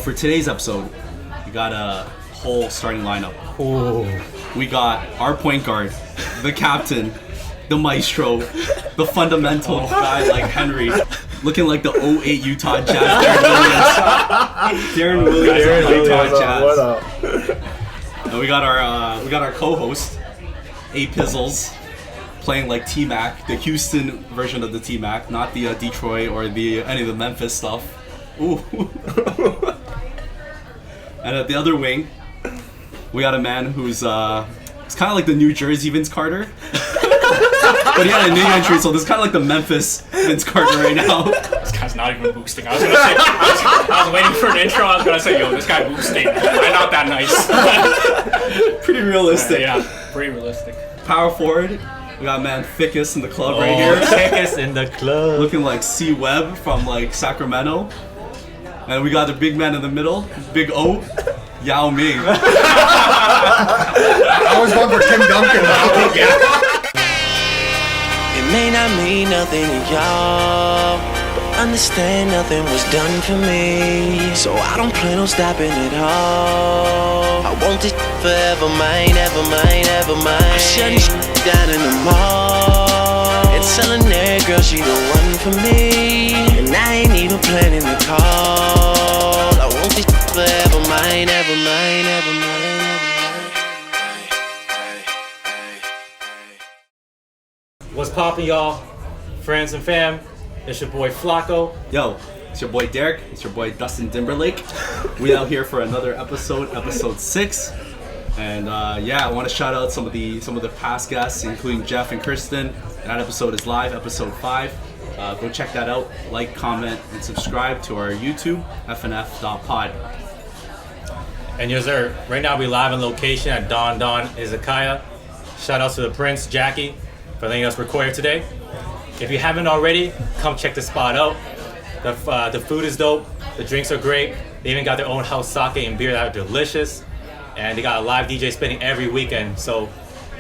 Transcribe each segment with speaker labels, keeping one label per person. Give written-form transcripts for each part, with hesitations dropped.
Speaker 1: for today's episode, we got a whole starting lineup.
Speaker 2: Ooh.
Speaker 1: We got our point guard, the captain, the maestro, the fundamental guy like Henry, looking like the 08 Utah Jazz. Darren Williams, Utah Jazz.
Speaker 2: What up?
Speaker 1: And we got our co-host, A-Pizzles, playing like T-Mac, the Houston version of the T-Mac, not the Detroit or any of the Memphis stuff. Ooh. And at the other wing, we got a man who's it's kind of like the New Jersey Vince Carter. But he had a new entry, so this is kind of like the Memphis Vince Carter right now.
Speaker 3: This guy's not even boosting. I was waiting for an intro. I was gonna say, yo, this guy boosting. I'm not that nice.
Speaker 1: Pretty realistic.
Speaker 3: Yeah, pretty realistic.
Speaker 1: Power forward, we got man Thickest in the club right here.
Speaker 2: Thickest in the club.
Speaker 1: Looking like C. Webb from like Sacramento. And we got the big man in the middle, Big O, Yao Ming.
Speaker 4: I was going for Tim Duncan.
Speaker 5: It may not mean nothing to y'all, but understand nothing was done for me. So I don't plan on stopping at all. I want this forever mine, ever mine, ever mine. I'm shutting down in the mall and telling that girl she the one for me. And I ain't even planning the call. I want this forever mine, ever mine, ever mine.
Speaker 2: What's poppin', y'all? Friends and fam, it's your boy Flaco.
Speaker 1: Yo, it's your boy Derek. It's your boy Dustin Timberlake. We out here for another episode 6. And yeah, I want to shout out some of the past guests, including Jeff and Kristen. That episode is live, episode 5. Go check that out. Like, comment, and subscribe to our YouTube, fnf.pod.
Speaker 2: And yes, sir, right now we live on location at DonDon Izakaya. Shout out to the Prince, Jackie, for letting us record here today. If you haven't already, come check the spot out. The food is dope, the drinks are great. They even got their own house sake and beer that are delicious. And they got a live DJ spinning every weekend, so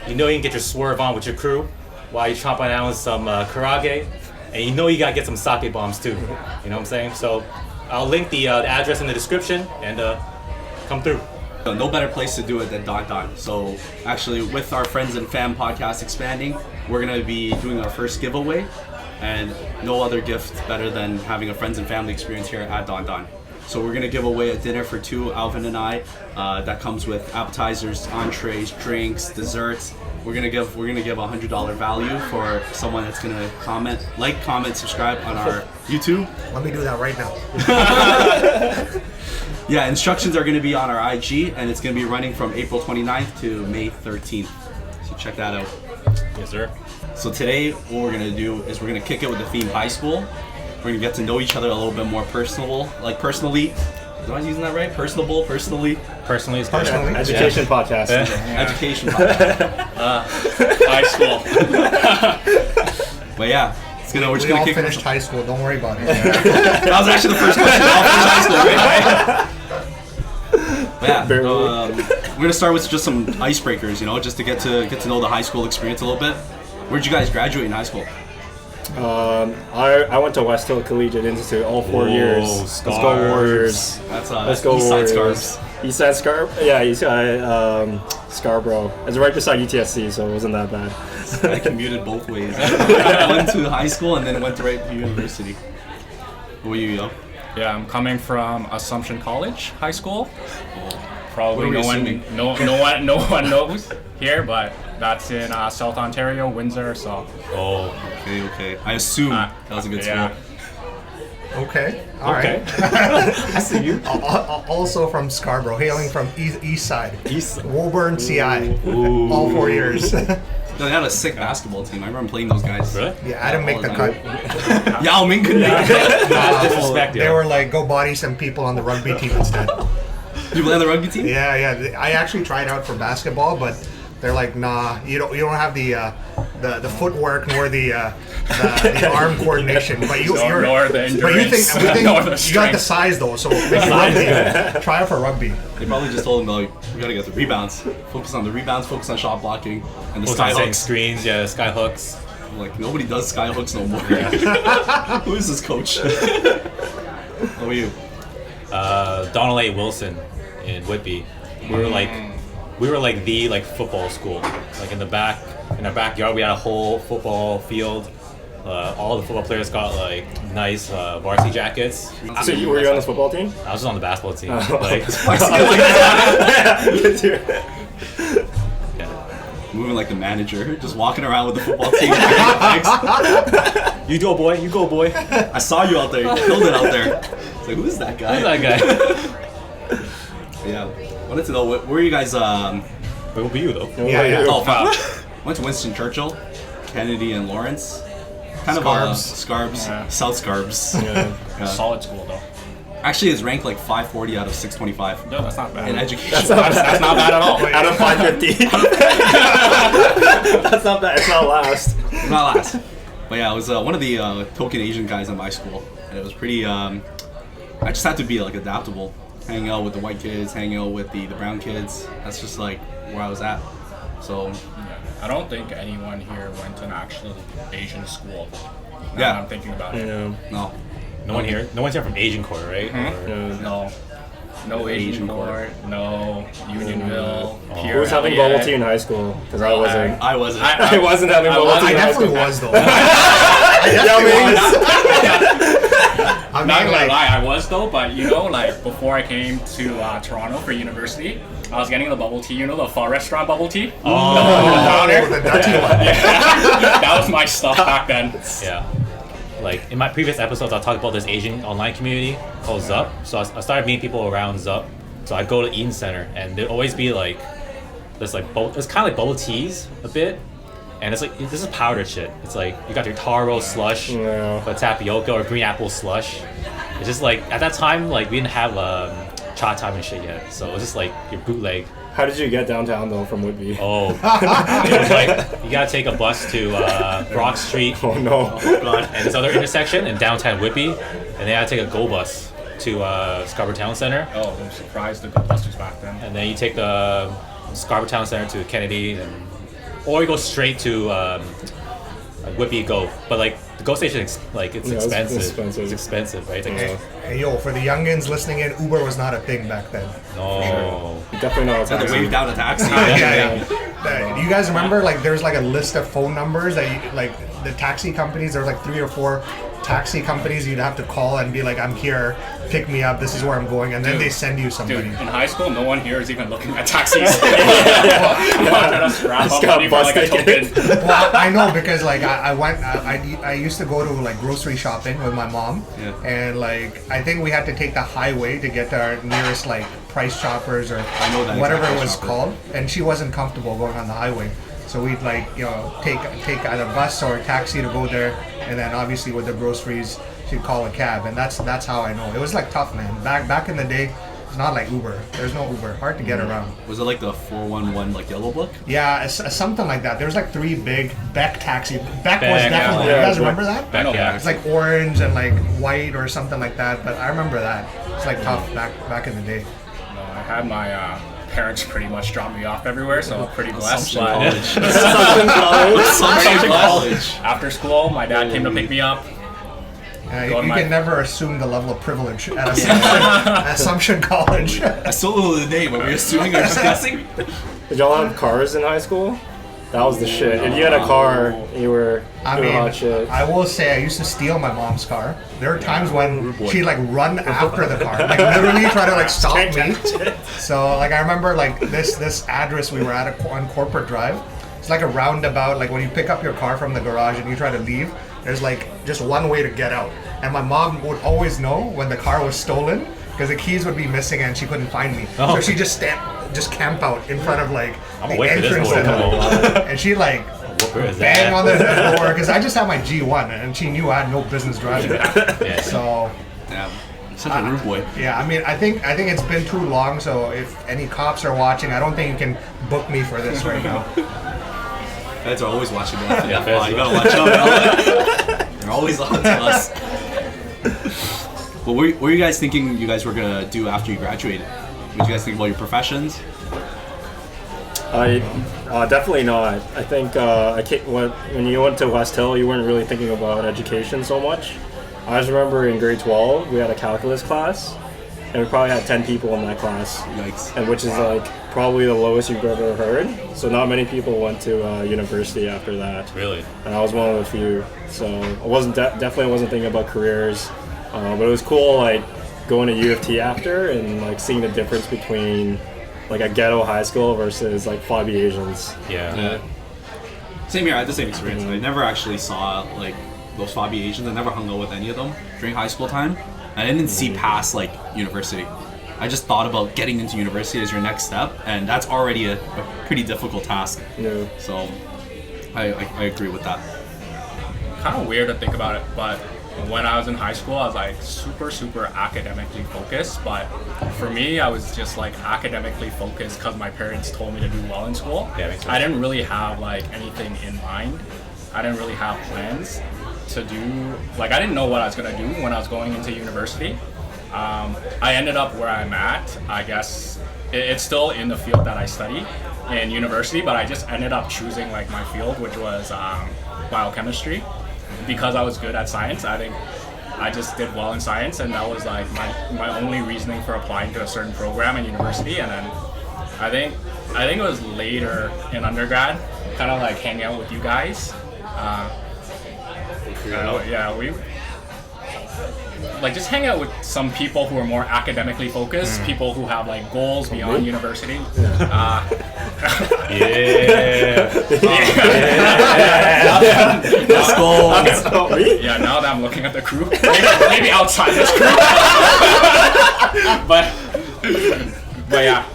Speaker 2: you know you can get your swerve on with your crew while you chomping down some karage. And you know you gotta get some sake bombs too. You know what I'm saying? So I'll link the address in the description and come through.
Speaker 1: No better place to do it than DonDon. So actually, with our Friends and Fam podcast expanding, we're gonna be doing our first giveaway, and no other gift better than having a friends and family experience here at DonDon. So we're gonna give away a dinner for 2, Alvin and I, that comes with appetizers, entrees, drinks, desserts. We're gonna give $100 value for someone that's gonna comment, subscribe on our YouTube.
Speaker 4: Let me do that right now.
Speaker 1: Yeah, instructions are going to be on our IG, and it's going to be running from April 29th to May 13th. So check that out.
Speaker 2: Yes, sir.
Speaker 1: So today, what we're going to do is we're going to kick it with the theme high school. We're going to get to know each other a little bit more personally. Am I using that right? Personally.
Speaker 2: Personally, it's good.
Speaker 4: Education
Speaker 2: podcast.
Speaker 1: Education podcast.
Speaker 3: High school.
Speaker 1: But yeah. We're just
Speaker 4: we all
Speaker 1: kick
Speaker 4: finished high school, don't worry about it.
Speaker 1: That was actually the first question. We all finished high school, right? But yeah, we're gonna start with just some icebreakers, just to get to know the high school experience a little bit. Where'd you guys graduate in high school?
Speaker 6: I went to West Hill Collegiate Institute all 4 years. Let's go Warriors.
Speaker 1: Let's
Speaker 6: go
Speaker 1: East
Speaker 6: Warriors.
Speaker 1: Side Scarves.
Speaker 6: East Side Scarf? Yeah, East Side Scarborough. It's right beside UTSC, so it wasn't that bad.
Speaker 1: I commuted both ways. I went to high school and then went right to university. What were you, yo?
Speaker 3: Yeah, I'm coming from Assumption College High School. Probably
Speaker 1: What are we
Speaker 3: no one knows here, but that's in South Ontario, Windsor. So.
Speaker 1: Oh, okay. I assume that was a good school.
Speaker 4: Okay, all right.
Speaker 2: I see you.
Speaker 4: Also from Scarborough, hailing from East Side.
Speaker 1: East.
Speaker 4: Woburn CI.
Speaker 1: Ooh.
Speaker 4: All 4 years.
Speaker 1: No, they had a sick basketball team. I remember playing those guys.
Speaker 2: Really?
Speaker 4: Yeah, I didn't make the cut.
Speaker 1: Yao Ming couldn't make the cut.
Speaker 2: Disrespect,
Speaker 4: They were like, go body some people on the rugby team instead.
Speaker 1: You play on the rugby team?
Speaker 4: Yeah. I actually tried out for basketball, but they're like, nah, you don't have the footwork nor the arm coordination. But you
Speaker 3: nor the endurance.
Speaker 4: But we think
Speaker 3: nor the
Speaker 4: you got the size though, so maybe rugby. Try out for rugby.
Speaker 1: They probably just told him, like, we gotta get the rebounds. Focus on the rebounds, focus on shot blocking, and the sky hooks.
Speaker 2: Screens, yeah, sky hooks.
Speaker 1: Like, nobody does sky hooks no more. Who is this coach? How are you?
Speaker 2: Donald A. Wilson in Whitby. We were like the football school. Like in our backyard, we had a whole football field. All the football players got like nice varsity jackets.
Speaker 6: So were you on this football team?
Speaker 2: I was just on the basketball team.
Speaker 1: Moving like the manager, just walking around with the football team.
Speaker 2: You go, boy. You go, boy.
Speaker 1: I saw you out there. You killed it out there. It's like, who's that guy?
Speaker 2: Who's that guy?
Speaker 1: Yeah. Wanted to know, where were you guys?
Speaker 2: What were you though?
Speaker 4: Yeah.
Speaker 1: Oh, wow. Went to Winston Churchill, Kennedy, and Lawrence. Kind
Speaker 4: Scarbs.
Speaker 1: of South Scarbs.
Speaker 6: Yeah.
Speaker 3: Solid school though.
Speaker 1: Actually, it's ranked like 540 out of 625
Speaker 3: No, that's not bad.
Speaker 1: in education.
Speaker 3: That's not bad at all.
Speaker 6: Out of 550. That's not bad. It's not last.
Speaker 1: Not last. But yeah, I was one of the token Asian guys in my school, and it was pretty. I just had to be like adaptable, hanging out with the white kids, hanging out with the brown kids. That's just like where I was at. So
Speaker 3: I don't think anyone here went to an actual Asian school. Now
Speaker 1: Yeah.
Speaker 3: that I'm thinking about it.
Speaker 6: Yeah.
Speaker 1: no,
Speaker 2: No one's here from Asian Core, right?
Speaker 3: Mhm.
Speaker 2: Or-
Speaker 3: No Asian
Speaker 1: Asian
Speaker 3: Court, no Unionville.
Speaker 6: Who was having bubble tea in high school? Because I wasn't.
Speaker 1: I wasn't.
Speaker 6: I wasn't having bubble tea
Speaker 4: I
Speaker 6: in high
Speaker 4: definitely
Speaker 6: school.
Speaker 4: was though.
Speaker 3: I'm not gonna lie, I was though, but you know, like before I came to Toronto for university, I was getting the bubble tea, you know, the pho restaurant bubble tea? Down there?
Speaker 4: the dirty one.
Speaker 3: That was my stuff back then.
Speaker 2: Yeah. Like in my previous episodes, I'll talk about this Asian online community called Zup. So I started meeting people around Zup. So I go to Eaton Center, and there'd always be like this like it's kind of like bubble teas a bit, and it's like this is powdered shit. It's like you got your taro slush,
Speaker 6: Yeah.
Speaker 2: but tapioca or green apple slush. It's just like at that time like we didn't have cha time and shit yet, so it was just like your bootleg.
Speaker 6: How did you get downtown though from Whitby?
Speaker 2: Oh, it was like you gotta take a bus to Brock Street.
Speaker 6: Oh no.
Speaker 2: And this other intersection in downtown Whitby, and then I take a go bus to Scarborough Town Center,
Speaker 3: Oh, I'm surprised the good buses back then.
Speaker 2: and then you take the Scarborough Town Center to Kennedy, or you go straight to Whitby Go. But like the Go station, it's
Speaker 6: It's
Speaker 2: expensive.
Speaker 6: expensive.
Speaker 2: It's expensive, right? It's like,
Speaker 4: Hey, yo, for the youngins listening in, Uber was not a thing back then.
Speaker 2: no.
Speaker 6: Definitely not a
Speaker 1: Had to
Speaker 6: taxi.
Speaker 1: wave down a taxi.
Speaker 4: Yeah. Do you guys remember, like, there's like a list of phone numbers that you, like, the taxi companies, there was like 3 or 4 taxi companies you'd have to call and be like, I'm here, pick me up, this is where I'm going, and then they send you
Speaker 3: Dude,
Speaker 4: somebody.
Speaker 3: in high school, no one here is even looking at taxis. Trying to scrap up
Speaker 6: got
Speaker 3: money for like a
Speaker 6: bus ticket.
Speaker 3: token.
Speaker 4: Well, I know because like I used to go to like grocery shopping with my mom,
Speaker 1: Yeah.
Speaker 4: and like I think we had to take the highway to get to our nearest like Price Choppers or
Speaker 1: know that
Speaker 4: whatever
Speaker 1: exact
Speaker 4: it was
Speaker 1: shopper.
Speaker 4: called, and she wasn't comfortable going on the highway, so we'd like take either bus or a taxi to go there, and then obviously with the groceries she'd call a cab, and that's how I know it was like tough, man. Back in the day. It's not like Uber. There's no Uber. Hard to get around.
Speaker 1: Was it like the 411 like yellow book?
Speaker 4: Yeah, something like that. There's like 3 big Beck taxi. Beck was
Speaker 2: Beck,
Speaker 4: definitely.
Speaker 6: yeah.
Speaker 4: You guys remember that?
Speaker 3: I know
Speaker 2: Yeah.
Speaker 4: It's like orange and like white or something like that. But I remember that. It's like tough back in the day.
Speaker 3: No, I had my parents pretty much drop me off everywhere, so I'm pretty blessed.
Speaker 1: Assumption College.
Speaker 3: Assumption
Speaker 1: College.
Speaker 3: After school, my dad came to pick me up.
Speaker 4: You
Speaker 3: Go to my-
Speaker 4: can never assume the level of privilege at Assumption College.
Speaker 1: I still don't know the name. Are we assuming or just guessing?
Speaker 6: Did y'all have cars in high school? That was the shit. If you had a car, you were doing hot shit.
Speaker 4: I will say I used to steal my mom's car. There were times when she'd like run after the car, like literally try to like stop me. So like I remember like this address we were at on Corporate Drive. It's like a roundabout. Like when you pick up your car from the garage and you try to leave, there's like just one way to get out. And my mom would always know when the car was stolen because the keys would be missing and she couldn't find me.
Speaker 2: Oh.
Speaker 4: So she just camp out in front of like
Speaker 2: I'm
Speaker 4: the
Speaker 2: gonna wait for this
Speaker 4: entrance
Speaker 2: one
Speaker 4: to
Speaker 2: to come over.
Speaker 4: the, and she like
Speaker 2: Where is
Speaker 4: bang
Speaker 2: that?
Speaker 4: on the door because I just had my G1 and she knew I had no business driving it.
Speaker 2: Yeah.
Speaker 4: So
Speaker 1: Yeah. Such a rude boy.
Speaker 4: yeah, I mean I think it's been too long. So if any cops are watching, I don't think you can book me for this right now.
Speaker 1: Feds are always watching that.
Speaker 2: Yeah, feds.
Speaker 1: You gotta watch out. They're always on to us. Well, what were you guys thinking you guys were gonna do after you graduated? What did you guys think about your professions?
Speaker 6: I definitely not. I think when you went to West Hill, you weren't really thinking about education so much. I just remember in grade 12, we had a calculus class, and we probably had 10 people in that class.
Speaker 1: Yikes.
Speaker 6: And which is like probably the lowest you've ever heard. So not many people went to university after that.
Speaker 2: Really?
Speaker 6: And I was one of the few. So I wasn't definitely wasn't thinking about careers, but it was cool like going to U of T after and like seeing the difference between like a ghetto high school versus like Fabi Asians.
Speaker 2: Yeah.
Speaker 1: Same here. I had the same experience. I never actually saw like those Fabi Asians. I never hung out with any of them during high school time. I didn't see past like university. I just thought about getting into university as your next step, and that's already a pretty difficult task.
Speaker 6: Yeah.
Speaker 1: So I agree with that.
Speaker 3: Kind of weird to think about it, but when I was in high school, I was like super academically focused. But for me, I was just like academically focused because my parents told me to do well in school.
Speaker 2: Yeah, makes sense.
Speaker 3: I didn't really have like anything in mind. I didn't really have plans to do. Like I didn't know what I was gonna do when I was going into university. I ended up where I'm at. I guess it's still in the field that I study in university, but I just ended up choosing like my field, which was biochemistry, because I was good at science. I think I just did well in science, and that was like my only reasoning for applying to a certain program in university. And then I think it was later in undergrad, kind of like hanging out with you guys. We like just hang out with some people who are more academically focused, people who have like goals beyond university.
Speaker 1: Let's go.
Speaker 3: Yeah, now that I'm looking at the crew, maybe outside this crew, but yeah.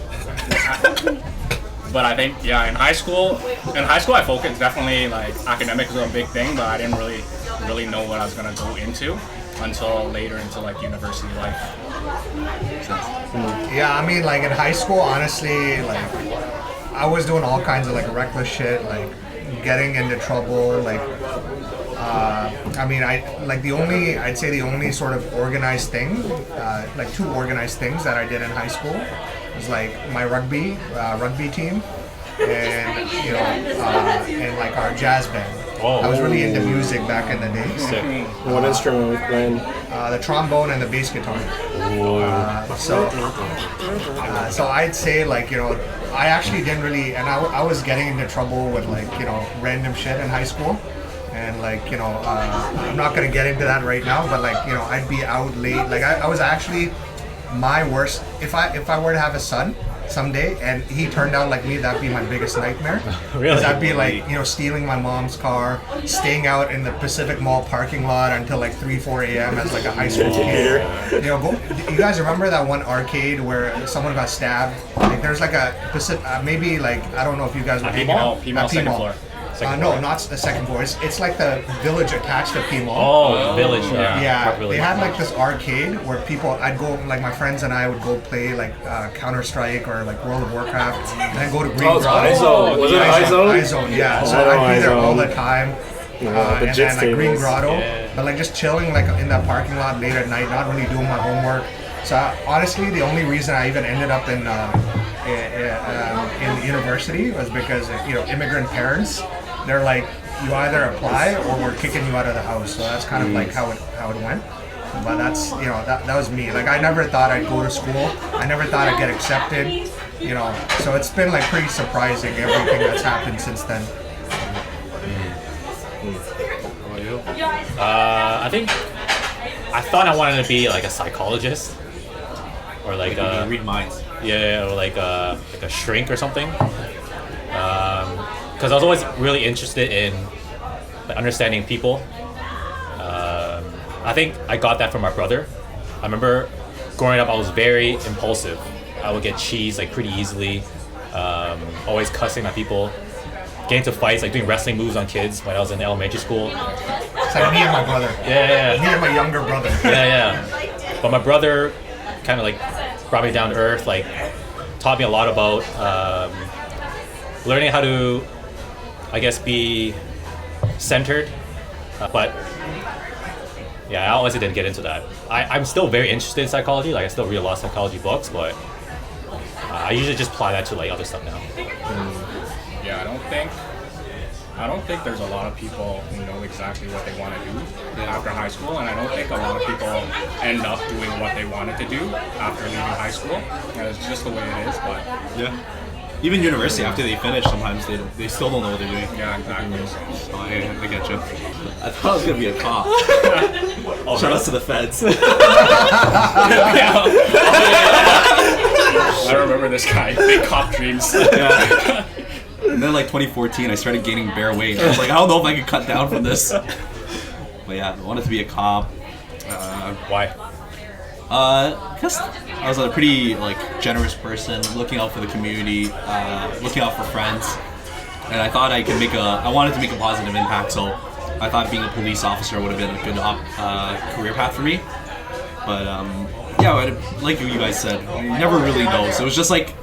Speaker 3: But I think in high school I focused definitely like academics was a big thing, but I didn't really know what I was gonna go into until later into like university life.
Speaker 4: Yeah, I mean, like in high school, honestly, like I was doing all kinds of like reckless shit, like getting into trouble, like I'd say the only sort of organized thing, like two organized things that I did in high school was like my rugby team, and and like our jazz band. I was really into music back in the day.
Speaker 2: Sick.
Speaker 6: What instrument were you playing?
Speaker 4: The trombone and the bass guitar. So I'd say like I actually didn't really, and I was getting into trouble with like random shit in high school, and like I'm not gonna get into that right now, but like I'd be out late. Like I was actually my worst. If I were to have a son someday and he turned out like me, that'd be my biggest nightmare.
Speaker 2: Really?
Speaker 4: That'd be like stealing my mom's car, staying out in the Pacific Mall parking lot until like 3-4 a.m. as like a high school kid. You guys remember that one arcade where someone got stabbed? Like there's like a Pacific, maybe like I don't know if you guys were
Speaker 3: P-Mall second floor.
Speaker 4: No, not the second floor. It's like the village attached to P-Mall.
Speaker 2: Oh, village.
Speaker 4: Yeah, they had like this arcade where I'd go, like my friends and I would go play like Counter-Strike or like World of Warcraft, and then go to Green Grotto.
Speaker 6: Was it iZone?
Speaker 4: iZone, yeah. So I'd be there all the time. And then like Green Grotto, but like just chilling like in that parking lot late at night, not really doing my homework. So honestly, the only reason I even ended up in university was because immigrant parents. They're like, you either apply or we're kicking you out of the house. So that's kind of like how it went. But that's that was me. Like I never thought I'd go to school. I never thought I'd get accepted. So it's been like pretty surprising everything that's happened since then.
Speaker 2: I think I thought I wanted to be like a psychologist or like
Speaker 1: read minds.
Speaker 2: Yeah, or like a shrink or something. Because I was always really interested in like, understanding people. I think I got that from my brother. I remember growing up, I was very impulsive. I would get cheesed like pretty easily. Always cussing at people, getting into fights, like doing wrestling moves on kids when I was in elementary school.
Speaker 4: It's like me and my brother.
Speaker 2: Yeah.
Speaker 4: Me and my younger brother.
Speaker 2: Yeah. But my brother kind of like brought me down to earth, like taught me a lot about learning how to, I guess, be centered. But yeah, I honestly didn't get into that. I'm still very interested in psychology. Like I still read a lot of psychology books, but I usually just apply that to like other stuff now.
Speaker 3: Yeah, I don't think I don't think there's a lot of people who know exactly what they want to do after high school, and I don't think a lot of people end up doing what they wanted to do after leaving high school. And it's just the way it is, but
Speaker 1: Yeah. Even university, after they finish, sometimes they still don't know what they're doing.
Speaker 3: yeah, exactly.
Speaker 1: Oh, I get you. I thought I was gonna be a cop. Shout out to the feds.
Speaker 3: I remember this guy, big cop dreams.
Speaker 1: Yeah. And then like 2014, I started gaining bare weight. I was like, I don't know if I can cut down from this. But yeah, I wanted to be a cop.
Speaker 2: Why?
Speaker 1: Because I was a pretty like generous person, looking out for the community, looking out for friends, and I thought I wanted to make a positive impact. So I thought being a police officer would have been a good career path for me. But yeah, like you guys said, you never really know. So it was just like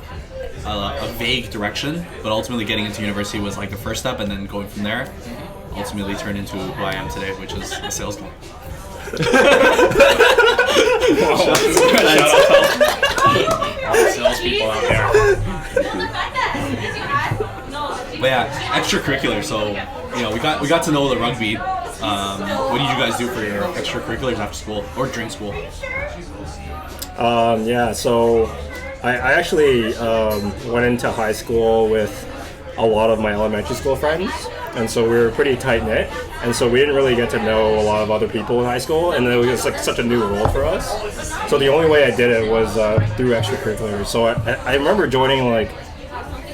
Speaker 1: a vague direction. But ultimately, getting into university was like the first step, and then going from there, ultimately turned into who I am today, which is a sales guy.
Speaker 3: All the salespeople out there.
Speaker 1: But yeah, extracurricular. So you know, we got to know the rugby. What did you guys do for your extracurriculars after school or during school?
Speaker 6: Yeah, so I actually went into high school with a lot of my elementary school friends, and so we were pretty tight knit, and so we didn't really get to know a lot of other people in high school, and it was like such a new world for us. So the only way I did it was through extracurriculars. So I remember joining like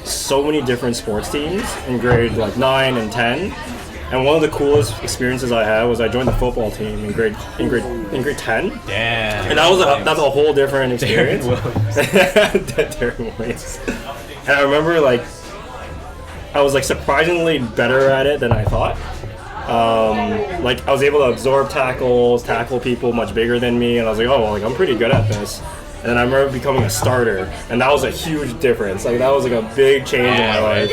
Speaker 6: so many different sports teams in grade like 9 and 10. And one of the coolest experiences I had was I joined the football team in grade 10.
Speaker 2: Damn.
Speaker 6: And that's a whole different experience. Derek Williams. And I remember like I was like surprisingly better at it than I thought. Like I was able to absorb tackles, tackle people much bigger than me, and I was like, oh, well, like I'm pretty good at this. And then I remember becoming a starter, and that was a huge difference. Like that was like a big change in my life.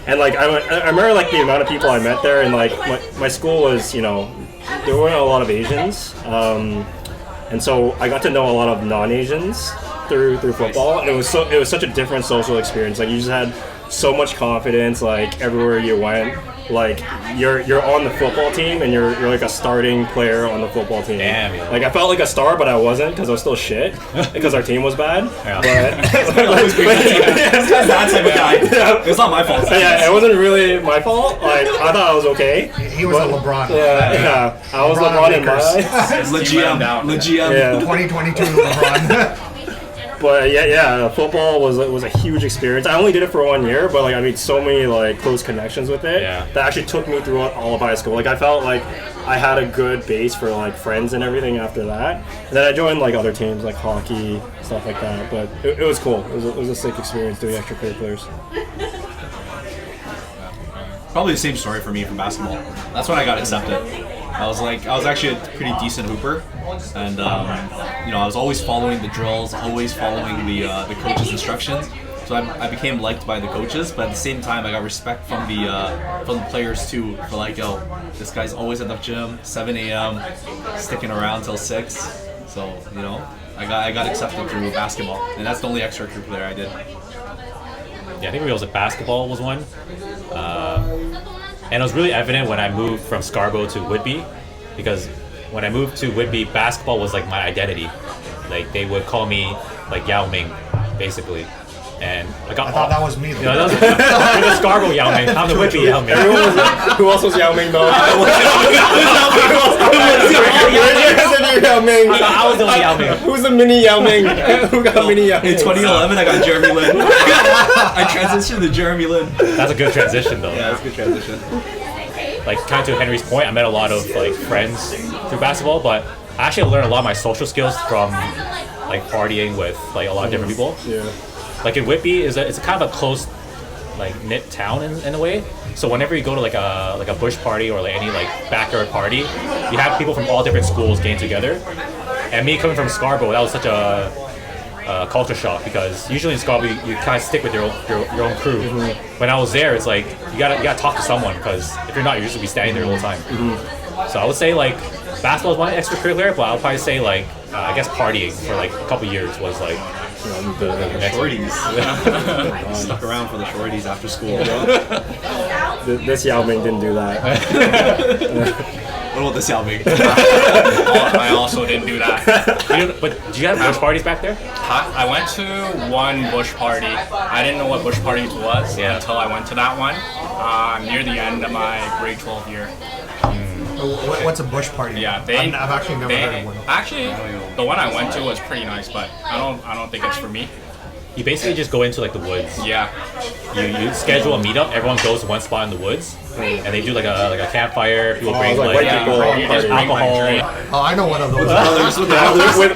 Speaker 6: And like I remember like the amount of people I met there, and like my school was, you know, there weren't a lot of Asians, and so I got to know a lot of non-Asians through football, and it was such a different social experience. Like you just had so much confidence, like everywhere you went. Like you're on the football team, and you're like a starting player on the football team.
Speaker 2: Damn, yeah.
Speaker 6: Like I felt like a star, but I wasn't because I was still shit because our team was bad.
Speaker 2: Yeah.
Speaker 1: That type of guy.
Speaker 6: Yeah.
Speaker 1: It's not my fault.
Speaker 6: Yeah, it wasn't really my fault. Like I thought I was okay.
Speaker 4: He was a LeBron.
Speaker 6: Yeah. I was LeBron in my eyes.
Speaker 1: The GM.
Speaker 6: Yeah.
Speaker 4: 2022 LeBron.
Speaker 6: But yeah, football was a huge experience. I only did it for 1 year, but like I made so many like close connections with it that actually took me through all of high school. Like I felt like I had a good base for like friends and everything after that. And then I joined like other teams like hockey, stuff like that. But it was cool. It was a sick experience doing extracurriculars.
Speaker 1: Probably the same story for me from basketball. That's when I got accepted. I was actually a pretty decent hooper, and you know, I was always following the drills, always following the coach's instructions. So I became liked by the coaches, but at the same time, I got respect from the players too. For like, yo, this guy's always at the gym, 7 a.m., sticking around till 6. So you know, I got accepted through basketball, and that's the only extracurricular I did.
Speaker 2: Yeah, I think it was basketball was one. And it was really evident when I moved from Scarborough to Whitby, because when I moved to Whitby, basketball was like my identity. Like they would call me like Yao Ming, basically. And I
Speaker 4: thought that was me.
Speaker 2: You know, that was the Scarborough Yao Ming. I'm the Whitby Yao Ming.
Speaker 6: Who else was Yao Ming though?
Speaker 2: I was the only Yao Ming.
Speaker 6: Who's the mini Yao Ming? Who got mini Yao Ming?
Speaker 1: In 2011, I got Jeremy Lin. I transitioned to Jeremy Lin.
Speaker 2: That's a good transition though.
Speaker 1: Yeah, that's a good transition.
Speaker 2: Like kind of to Henry's point, I met a lot of like friends through basketball, but I actually learned a lot of my social skills from like partying with like a lot of different people.
Speaker 6: Yeah.
Speaker 2: Like in Whitby, it's a kind of a close, like knit town in a way. So whenever you go to like a bush party or like any like backyard party, you have people from all different schools getting together. And me coming from Scarborough, that was such a culture shock, because usually in Scarborough you kind of stick with your own crew. Mm-hmm. When I was there, it's like you gotta talk to someone, because if you're not, you're just gonna be standing there the whole time. Mm-hmm. So I would say like basketball is my extracurricular, but I'll probably say like I guess partying for like a couple years was like the next
Speaker 1: Shorties. Stuck around for the shorties after school.
Speaker 6: This Yao Ming didn't do that.
Speaker 1: What about this Yao Ming?
Speaker 3: I also didn't do that.
Speaker 2: But do you have bush parties back there?
Speaker 3: I went to one bush party. I didn't know what bush parties was until I went to that one near the end of my grade 12 year.
Speaker 4: What's a bush party?
Speaker 3: Yeah,
Speaker 4: I've actually never heard of one.
Speaker 3: Actually, the one I went to was pretty nice, but I don't think it's for me.
Speaker 2: You basically just go into like the woods.
Speaker 3: Yeah.
Speaker 2: You schedule a meetup. Everyone goes to one spot in the woods, and they do like a campfire. People bring
Speaker 6: like white people party.
Speaker 2: alcohol.
Speaker 4: Oh, I know one of those.
Speaker 6: With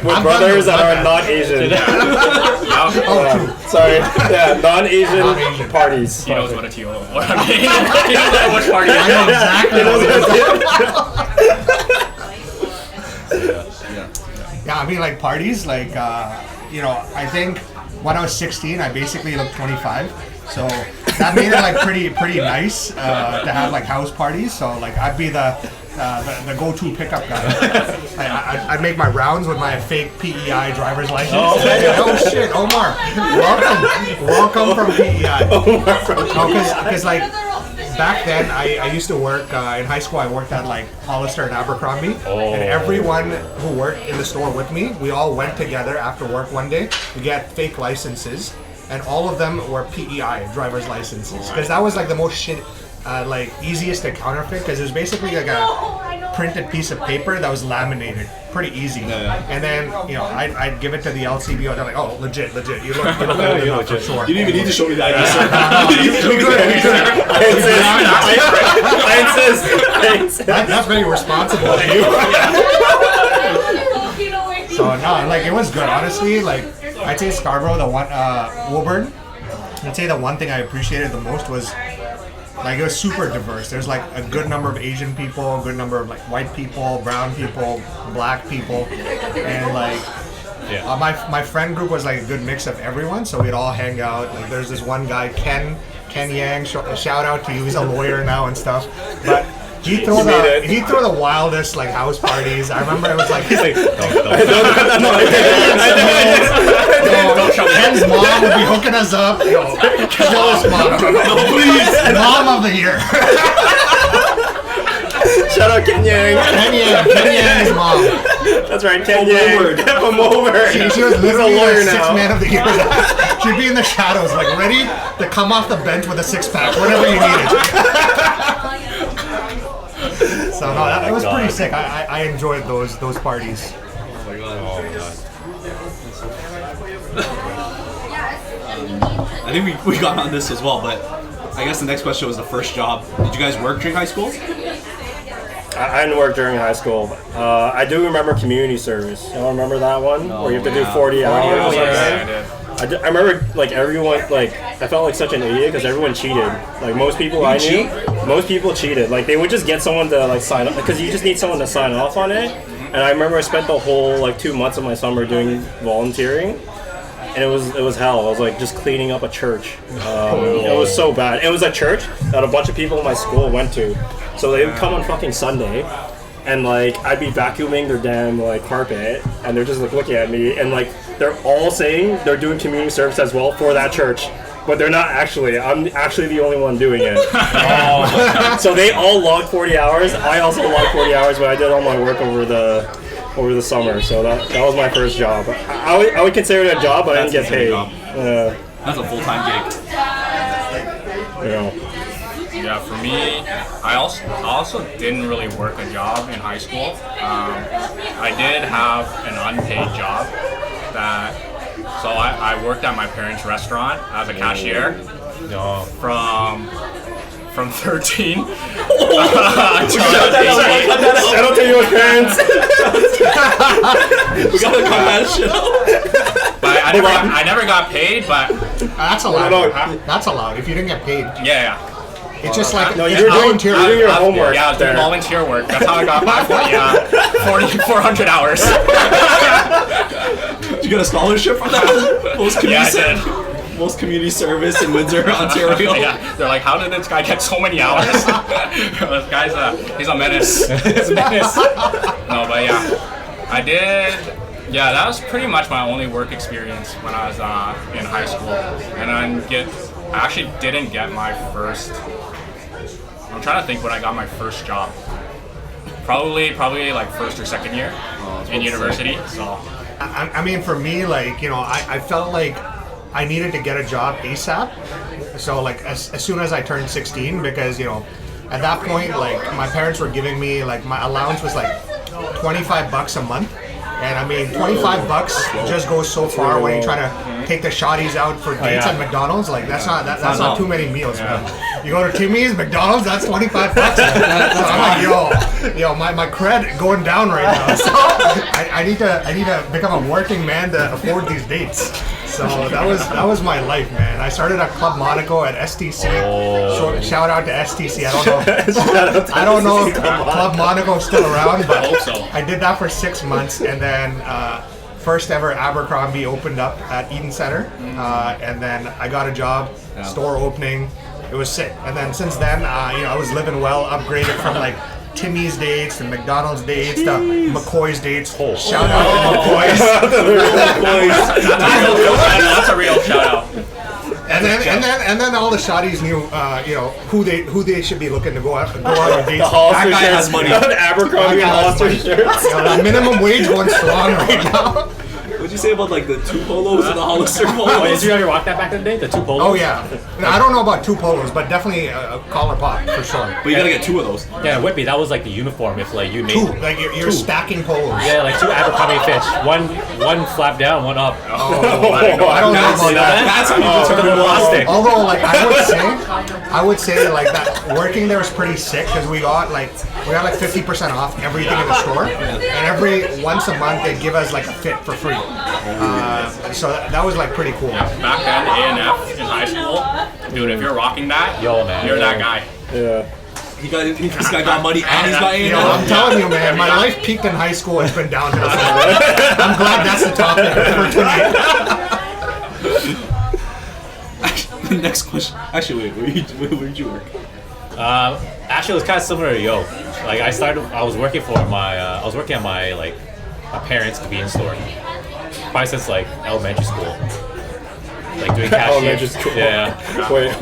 Speaker 6: brothers that are not Asian. Sorry. Yeah, non-Asian parties.
Speaker 3: He knows what a TO is. What I mean, he knows which party.
Speaker 4: I know exactly what it is. Yeah, I mean, like parties, like I think when I was 16, I basically looked 25, so that made it like pretty nice to have like house parties. So like I'd be the go-to pickup guy. I'd make my rounds with my fake PEI driver's license. Oh shit, Omar, welcome from PEI. Because like back then I used to work in high school. I worked at like Hollister and Abercrombie, and everyone who worked in the store with me, we all went together after work one day to get fake licenses, and all of them were PEI driver's licenses, because that was like the most easiest to counterfeit, because it was basically like a printed piece of paper that was laminated, pretty easy. And then I'd give it to the LCBO. They're like, oh, legit. You look old enough for sure.
Speaker 1: You didn't even need to show me that.
Speaker 6: I insist.
Speaker 4: That's very responsible of you. So no, like it was good, honestly. Like I'd say Scarborough, Woburn. I'd say the one thing I appreciated the most was like it was super diverse. There's like a good number of Asian people, a good number of like white people, brown people, black people, and like my friend group was like a good mix of everyone. So we'd all hang out. Like there's this one guy, Ken Yang. Shout out to you. He's a lawyer now and stuff, but. He'd throw the wildest like house parties. I remember it was like he's like Ken's mom would be hooking us up. Kill us, mom. Please, mom of the year.
Speaker 6: Shout out Ken Yang.
Speaker 4: Ken Yang's mom.
Speaker 6: That's right, Ken Yang. Come over.
Speaker 4: She was literally a lawyer now. 6 man of the year. She'd be in the shadows, like ready to come off the bench with a 6-pack, whatever you needed. So no, it was pretty sick. I enjoyed those parties.
Speaker 1: Oh my god. I think we got on this as well, but I guess the next question was the first job. Did you guys work during high school?
Speaker 6: I didn't work during high school. I do remember community service. You all remember that one? Where you have to do 40 hours? I remember like everyone, like I felt like such an idiot because everyone cheated. Like most people I knew, most people cheated. Like they would just get someone to like sign up, because you just need someone to sign off on it. And I remember I spent the whole like 2 months of my summer doing volunteering, and it was hell. I was like just cleaning up a church. It was so bad. It was a church that a bunch of people in my school went to, so they would come on fucking Sunday. And like I'd be vacuuming their damn like carpet, and they're just like looking at me, and like they're all saying they're doing community service as well for that church, but they're not actually. I'm actually the only one doing it. So they all logged 40 hours. I also logged 40 hours, but I did all my work over the summer. So that was my first job. I would consider it a job, but I didn't get paid.
Speaker 1: That's a full-time gig.
Speaker 3: Yeah, for me, I also didn't really work a job in high school. I did have an unpaid job so I worked at my parents' restaurant as a cashier from 13 to 18.
Speaker 6: Shout out to your parents.
Speaker 1: We gotta cut that shit out.
Speaker 3: But I never got paid, but
Speaker 4: that's allowed. That's allowed if you didn't get paid.
Speaker 3: Yeah.
Speaker 4: It's just like
Speaker 6: you're doing your homework.
Speaker 3: Yeah, I was doing volunteer work. That's how I got my 400 hours.
Speaker 1: Did you get a scholarship for that? Most community service in Windsor, Ontario.
Speaker 3: Yeah, they're like, how did this guy get so many hours? This guy's he's a menace. He's a menace. No, but yeah, I did Yeah, that was pretty much my only work experience when I was in high school, and I actually didn't get my first. I'm trying to think when I got my first job. Probably like first or second year in university. So.
Speaker 4: I mean, for me, like, you know, I felt like I needed to get a job ASAP. So, like, as soon as I turned 16, because, you know, at that point, like, my parents were giving me, like, my allowance was like $25 a month. And I mean, $25 just goes so far when you try to take the shotties out for dates at McDonald's. Like, that's not too many meals, man. You go to Timmy's, McDonald's, that's $25. So I'm like, yo, my cred going down right now. So I need to become a working man to afford these dates. So that was my life, man. I started at Club Monaco at STC. So shout out to STC. I don't know if Club Monaco is still around, but
Speaker 3: I hope so.
Speaker 4: I did that for 6 months, and then first ever Abercrombie opened up at Eden Center, and then I got a job, store opening. It was sick. And then since then, you know, I was living well, upgraded from like Timmy's dates to McDonald's dates to McCoy's dates. Shout out to McCoy's.
Speaker 3: That's a real shout out.
Speaker 4: And then all the shotties knew, you know, who they should be looking to go out on dates.
Speaker 6: Hollister
Speaker 1: That guy has money.
Speaker 6: Abercrombie and Hollister shirts.
Speaker 4: You know, the minimum wage going strong right now.
Speaker 1: What'd you say about like the 2 polos and the Hollister
Speaker 2: Wait,
Speaker 1: polos?
Speaker 2: did you ever rock that back in the day? The 2 polos?
Speaker 4: Oh yeah. I don't know about 2 polos, but definitely a collar pop for sure.
Speaker 1: But you gotta get 2 of those.
Speaker 2: Yeah, Whippy, that was like the uniform if like you made
Speaker 4: 2, like you're stacking polos.
Speaker 2: Yeah, like 2 Abercrombie fits. One flap down, one up.
Speaker 4: Oh, I don't know about that.
Speaker 1: That's how you determine
Speaker 2: Plastic.
Speaker 4: Although, like, I would say like that working there was pretty sick because we got like 50% off everything in the store, and every once a month they give us like a fit for free. So that was like pretty cool.
Speaker 3: Back then, A&F in high school, dude, if you're rocking that,
Speaker 2: Yo, man.
Speaker 3: you're that guy.
Speaker 6: Yeah.
Speaker 1: This guy got money and he's got
Speaker 4: You know, I'm telling you, man, my life peaked in high school. It's been downhill. I'm glad that's the topic for tonight.
Speaker 1: The next question. Actually, wait, where did you work?
Speaker 2: Actually, it was kind of similar to Yo. Like I was working at my parents' convenience store. Probably since like elementary school. Like doing cashier.
Speaker 6: Elementary school.
Speaker 2: Yeah.
Speaker 6: Wait.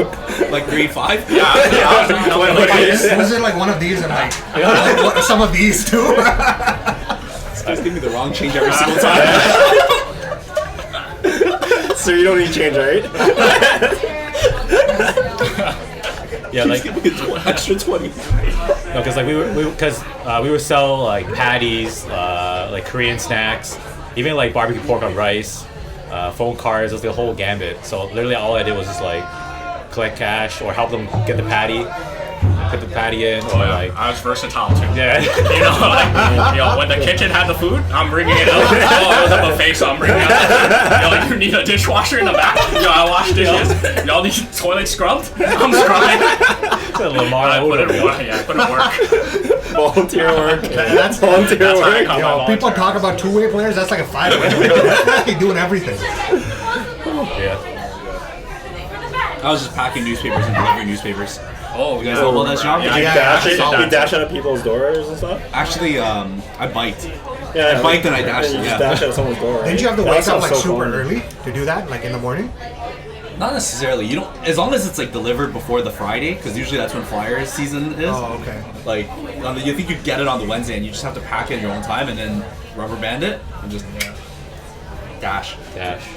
Speaker 1: Like grade 5?
Speaker 4: Was it like one of these and like some of these too?
Speaker 1: This guy's giving me the wrong change every single time.
Speaker 6: So you don't need change, right?
Speaker 2: Yeah, like
Speaker 1: Give me extra 20.
Speaker 2: no, because like we would sell like patties, like Korean snacks, even like barbecue pork on rice, phone cards. It was the whole gambit. So literally all I did was just like collect cash or help them get the patty, put the patty in, or like
Speaker 3: I was versatile too.
Speaker 2: yeah.
Speaker 3: You know, like, yo, when the kitchen had the food, I'm bringing it out. Oh, it was a buffet, so I'm bringing it out. Yo, you need a dishwasher in the back? Yo, I wash dishes. Y'all need toilet scrubbed? I'm scrubbing.
Speaker 2: Lamar
Speaker 3: I put in work. Yeah, put in work.
Speaker 6: Volunteer work.
Speaker 4: That's
Speaker 6: Volunteer
Speaker 3: That's how I
Speaker 6: work.
Speaker 3: got my
Speaker 4: Yo, people
Speaker 3: volunteer.
Speaker 4: talk about 2-way players. That's like a 5-way. You're doing everything.
Speaker 2: Yeah.
Speaker 1: I was just packing newspapers and delivering newspapers.
Speaker 3: Oh,
Speaker 1: You guys know about that job?
Speaker 3: Yeah,
Speaker 6: You
Speaker 3: yeah,
Speaker 6: dash
Speaker 3: I
Speaker 6: it?
Speaker 3: did that
Speaker 6: You
Speaker 3: too.
Speaker 6: dash out of people's doors and stuff?
Speaker 1: Actually, I biked.
Speaker 6: Yeah.
Speaker 1: I biked and I dashed,
Speaker 6: You
Speaker 1: yeah.
Speaker 6: just dash out someone's door, right?
Speaker 4: Didn't you have to
Speaker 6: That
Speaker 4: wake up
Speaker 6: sounds
Speaker 4: like
Speaker 6: so
Speaker 4: super
Speaker 6: fun.
Speaker 4: early to do that, like in the morning?
Speaker 1: Not necessarily. You don't, as long as it's like delivered before the Friday, because usually that's when Flyers season is.
Speaker 4: Oh, okay.
Speaker 1: Like, you think you get it on the Wednesday, and you just have to pack it in your own time, and then rubber band it and just dash.
Speaker 2: Dash.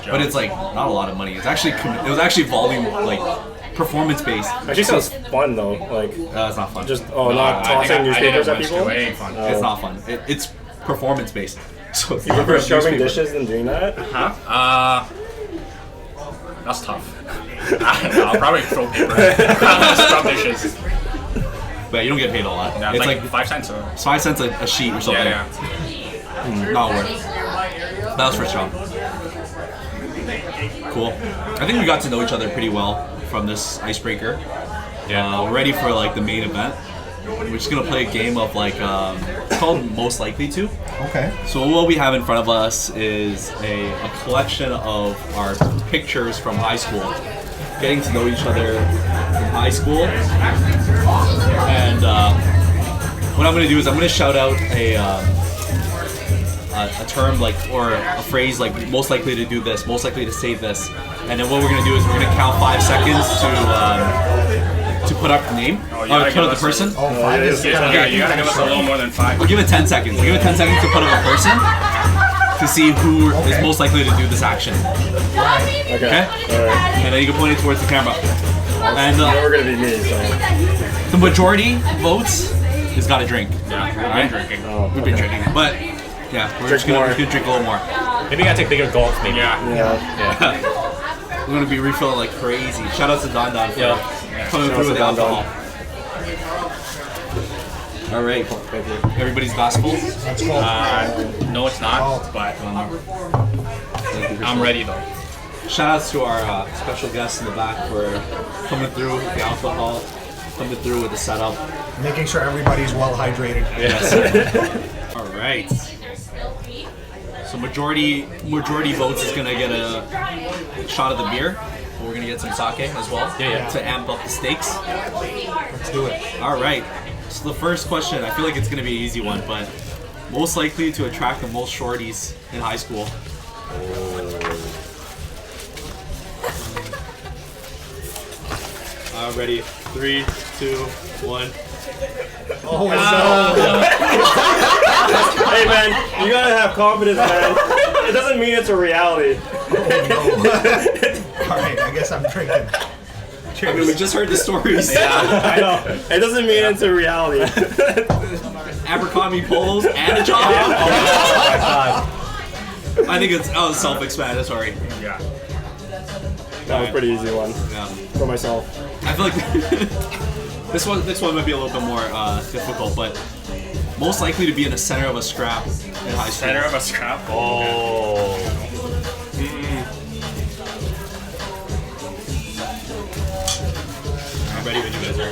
Speaker 1: But it's like not a lot of money. It's actually it was actually volume, like performance based.
Speaker 6: Actually sounds fun though. Like,
Speaker 1: It's not fun.
Speaker 6: just, not tossing newspapers at people?
Speaker 3: It ain't fun.
Speaker 1: It's not fun. It's performance based. So if
Speaker 6: You
Speaker 1: you
Speaker 6: prefer shoving dishes than doing that?
Speaker 3: Huh? That's tough. I'll probably throw paper. Scrub dishes.
Speaker 1: But you don't get paid a lot.
Speaker 3: Yeah,
Speaker 1: it's
Speaker 3: like
Speaker 1: like
Speaker 3: 5 cents. Or...
Speaker 1: it's 5 cents a sheet or something.
Speaker 3: Yeah.
Speaker 1: Not worth it. That was first job. Cool. I think we got to know each other pretty well from this icebreaker.
Speaker 2: Yeah.
Speaker 1: We're ready for like the main event. We're just gonna play a game of like it's called Most Likely To.
Speaker 4: Okay.
Speaker 1: So what we have in front of us is a collection of our pictures from high school, getting to know each other from high school. And what I'm gonna do is I'm gonna shout out a a term like or a phrase like most likely to do this, most likely to say this, and then what we're gonna do is we're gonna count 5 seconds to put up the name, or put up the person.
Speaker 4: Oh, 5 is
Speaker 3: You gotta give us a little more than 5.
Speaker 1: We'll give it 10 seconds. We'll give it 10 seconds to put up a person to see who is most likely to do this action.
Speaker 6: Okay.
Speaker 1: Okay?
Speaker 6: Alright.
Speaker 1: And then you can point it towards the camera. And
Speaker 6: We're gonna be me, so.
Speaker 1: the majority votes has got a drink.
Speaker 3: Yeah, we've
Speaker 1: Alright?
Speaker 3: been drinking.
Speaker 1: We've been drinking, but yeah, we're just
Speaker 6: more.
Speaker 1: gonna drink a little more.
Speaker 2: Maybe you gotta take bigger gulps, maybe.
Speaker 3: Yeah.
Speaker 1: We're gonna be refilling like crazy. Shout out to DonDon for coming
Speaker 6: Shout out
Speaker 1: through with
Speaker 6: to
Speaker 1: the alcohol. All right,
Speaker 6: Thank you.
Speaker 1: everybody's gospel.
Speaker 4: Let's go.
Speaker 3: No, it's not, but I'm ready though.
Speaker 1: Shout outs to our special guests in the back for coming through with the alcohol, coming through with the setup.
Speaker 4: Making sure everybody's well hydrated.
Speaker 1: Yes. All right. So majority votes is gonna get a shot of the beer. But we're gonna get some sake as well.
Speaker 2: Yeah.
Speaker 1: To amp up the stakes.
Speaker 4: Let's do it.
Speaker 1: All right. So the first question, I feel like it's gonna be an easy one, but most likely to attract the most shorties in high school. Ready? 3, 2, 1.
Speaker 4: Oh,
Speaker 6: Hey man, you gotta have confidence, man. It doesn't mean it's a reality.
Speaker 4: Alright, I guess I'm drinking.
Speaker 1: I mean, we just heard the stories.
Speaker 6: I know. It doesn't mean it's a reality.
Speaker 1: Abercrombie polos and a job. I think it's self-explanatory.
Speaker 3: Yeah.
Speaker 6: That was a pretty easy one
Speaker 1: Yeah.
Speaker 6: for myself.
Speaker 1: I feel like this one might be a little bit more difficult, but most likely to be in the center of a scrap in high school.
Speaker 3: Center of a scrap.
Speaker 2: Oh.
Speaker 1: I'm ready when you guys are.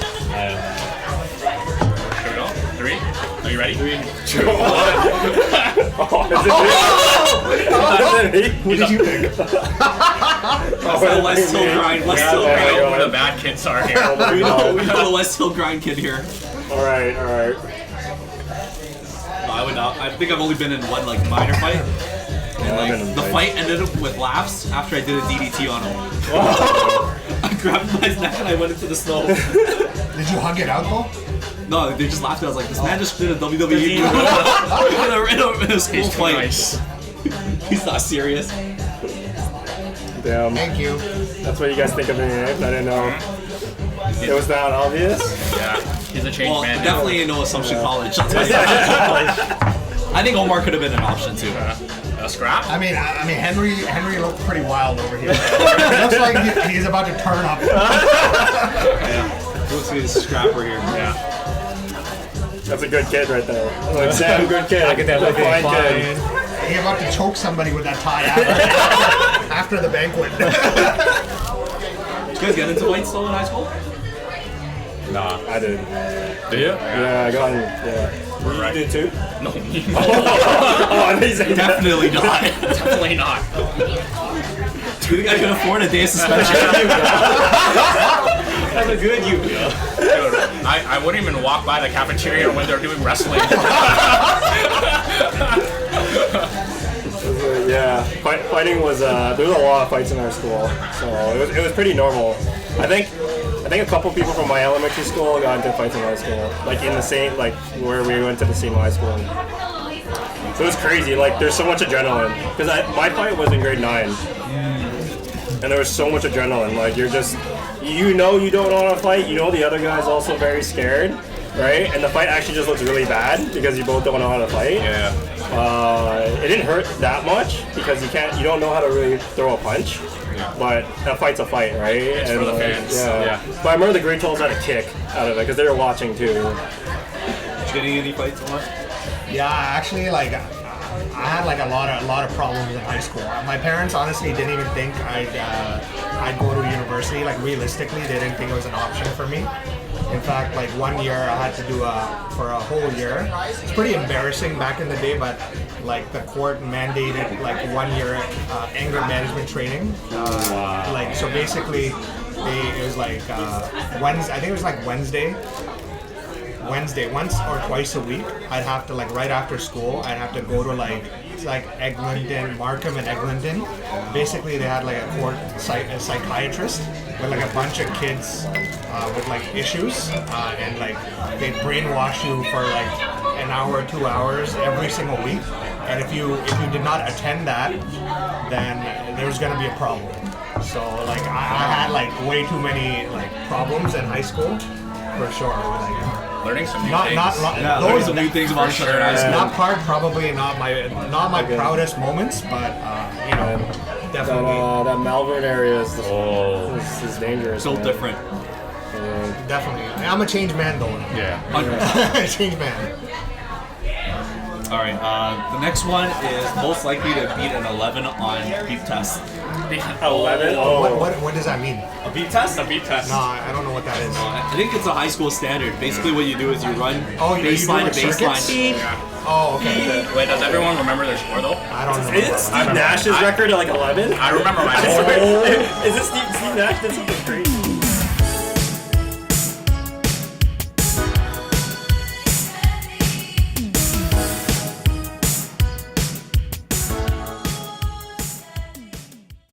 Speaker 3: Here we go. 3. Are you ready? 3, 2, 1.
Speaker 4: Who did you pick?
Speaker 1: West Hill grind. West Hill
Speaker 3: We
Speaker 1: grind.
Speaker 3: know where the bad kids are here.
Speaker 1: We know the West Hill grind kid here.
Speaker 6: Alright.
Speaker 1: No, I would not. I think I've only been in one like minor fight. And
Speaker 6: I've been
Speaker 1: like
Speaker 6: in
Speaker 1: the
Speaker 6: fights.
Speaker 1: fight ended up with laughs after I did a DDT on him. I grabbed my neck and I went into the snow.
Speaker 4: Did you hug it out though?
Speaker 1: No, they just laughed. I was like, this man just did a WWE move in a school fight.
Speaker 3: Nice.
Speaker 1: He's not serious.
Speaker 6: Damn.
Speaker 4: Thank you.
Speaker 6: That's what you guys think of me, right? I didn't know. It was that obvious?
Speaker 3: Yeah. He's a changed
Speaker 1: Well,
Speaker 3: man.
Speaker 1: definitely no Assumption College. I'll tell you that. I think Omar could have been an option too.
Speaker 3: A scrap?
Speaker 4: I mean, Henry looked pretty wild over here. Looks like he's about to turn up.
Speaker 1: He looks like a scrapper here.
Speaker 3: Yeah.
Speaker 6: That's a good kid right there. Like Sam, good kid.
Speaker 2: I could definitely
Speaker 6: Fine
Speaker 2: be
Speaker 6: kid.
Speaker 2: fine.
Speaker 4: He's about to choke somebody with that tie after the banquet.
Speaker 1: Did you guys get into fights still in high school?
Speaker 2: Nah.
Speaker 6: I did.
Speaker 2: Do you?
Speaker 6: Yeah, I got in. Yeah.
Speaker 3: Right.
Speaker 6: You did too?
Speaker 3: No.
Speaker 6: Oh, I didn't say that.
Speaker 1: Definitely not.
Speaker 3: Definitely not.
Speaker 1: Do you think I can afford a day of suspension?
Speaker 2: That's a good you.
Speaker 3: Dude, I wouldn't even walk by the cafeteria when they're doing wrestling.
Speaker 6: Yeah, fighting was there was a lot of fights in our school, so it was pretty normal. I think a couple people from my elementary school got into fights in high school, like in the same where we went to the same high school. So it was crazy. Like there's so much adrenaline because my fight was in grade 9, and there was so much adrenaline. Like you're just you don't want to fight. You know the other guy's also very scared, right? And the fight actually just looks really bad because you both don't know how to fight.
Speaker 3: Yeah.
Speaker 6: It didn't hurt that much because you don't know how to really throw a punch. But a fight's a fight, right?
Speaker 3: It's for the fans.
Speaker 6: Yeah. But I remember the grade 12s had a kick out of it because they were watching too.
Speaker 1: Did you get any fights, Omar?
Speaker 4: Yeah, actually, like I had like a lot of problems in high school. My parents honestly didn't even think I'd go to university. Like realistically, they didn't think it was an option for me. In fact, like 1 year I had to do for a whole year. It's pretty embarrassing back in the day, but like the court mandated like 1 year anger management training. Like so basically, it was like Wednesday. I think it was like Wednesday, once or twice a week. I'd have to like right after school, I'd have to go to like it's like Eglinton, Markham and Eglinton. Basically, they had like a psychiatrist with like a bunch of kids with like issues, and like they brainwash you for like an hour, 2 hours every single week. And if you did not attend that, then there's gonna be a problem. So like I had like way too many like problems in high school, for sure. Like,
Speaker 3: Learning some new
Speaker 4: not
Speaker 3: things.
Speaker 1: Yeah, learning some new things about each other.
Speaker 4: not part, probably not my proudest moments, but you know, definitely
Speaker 6: That Malvern area is dangerous.
Speaker 1: So
Speaker 6: man.
Speaker 1: different.
Speaker 4: definitely. I'm a changed man though.
Speaker 3: Yeah.
Speaker 4: Changed man.
Speaker 1: All right. The next one is most likely to beat an 11 on beep test.
Speaker 6: 11. Oh.
Speaker 4: What does that mean?
Speaker 1: A beep test?
Speaker 3: A beat test.
Speaker 4: No, I don't know what that is.
Speaker 1: I think it's a high school standard. Basically, what you do is you run
Speaker 4: Oh, you do
Speaker 1: baseline
Speaker 4: like
Speaker 1: to baseline.
Speaker 4: circuits? Oh, okay.
Speaker 3: Wait, does everyone remember their score though?
Speaker 4: I don't know.
Speaker 6: Isn't Steve Nash's record at like 11?
Speaker 3: I remember my
Speaker 6: Is
Speaker 3: score.
Speaker 6: it Steve Nash did something crazy?